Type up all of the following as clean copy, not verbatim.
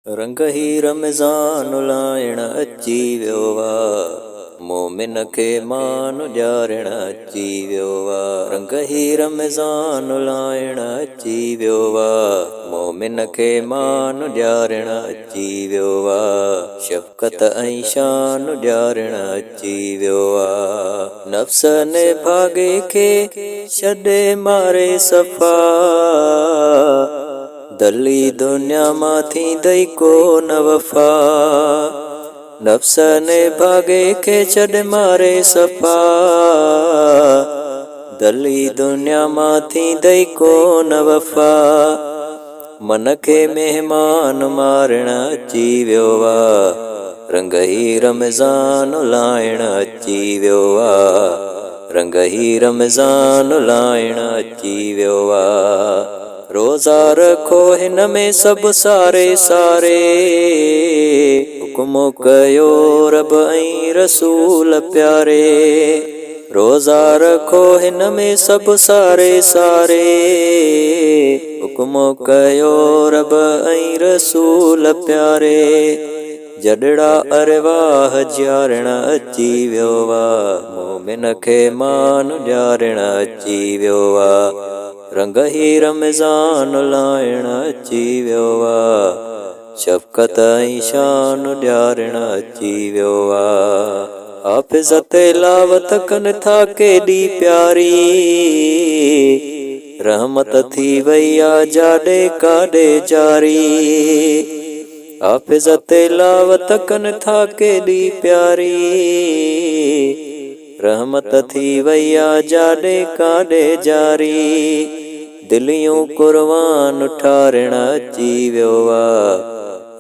रंग ही रमज़ान लाइण अची वियो आहे, मोमिन खे मान ॾियारण अची वियो आहे। रंग ही रमज़ान लाइण अची वियो आहे, मोमिन खे मान ॾियारण अची वियो आहे। शफ़क़त ऐं शान ॾियारण अची वियो आहे। नफ़्स ने भागे खे छॾे मारे सफ़ा, दली दुनिया मां थींदई को न वफ़ा। नफ़्स ने भागे खे छॾे मारे सफ़ा, दली दुनिया मां थींदई को न वफ़ा। मन खे मेहमान मारण अची वियो आहे, रंग ही रमज़ान लाइण अची वियो आहे। रंग ही रमज़ान लाइण अची वियो आहे। रोज़ा रखो हिन में सभु सारे सारे, हुक्म कयो रब ऐं रसूल प्यारे। रोज़ा रखो हिन में सभु सारे सारे, हुक्म कयो रब ऐं रसूल प्यारे। जॾड़ा अरवाह ॼारण अची वियो आहे, मोमिन खे मान ॾियारण अची वियो आहे। रंग ही रमज़ान लाइण अची वियो आहे, शफ़क़त ऐं शान ॾियारण अची वियो आहे। हाफ़िज़ तिलावत कनि था केॾी प्यारी, रहमत थी वई आहे जाॾे काॾे जारी। हाफ़िज़ तिलावत कनि था केॾी प्यारी, रहमत थी वई आहे जाॾे काॾे जारी। दिलियूं कुर्बान ठाहिण अची वियो आहे,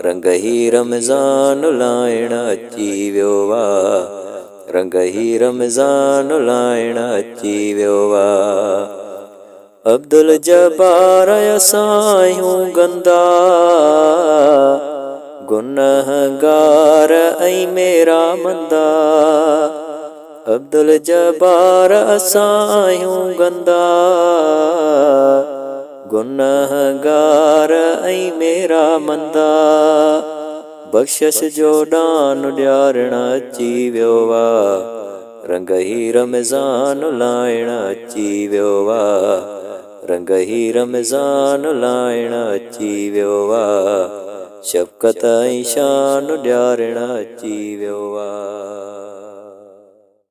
रंग ही रमज़ान लाइण अची वियो आहे। रंग ही रमज़ान लाइण अची वियो आहे। अब्दुल जब्बार असां आहियूं गंदा, गुनहगार ऐं मेरा मंदा। अब्दुल जब्बार असां आहियूं गंदा, गुनहगार ऐं मेरा मंदा। बख़्शिश जो ॾान ॾियारण अची वियो आहे, रंग ही रमज़ान लाइण अची वियो आहे। रंग ही रमज़ान लाइण अची वियो आहे, शफ़क़त ऐं शान ॾियारण अची वियो आहे।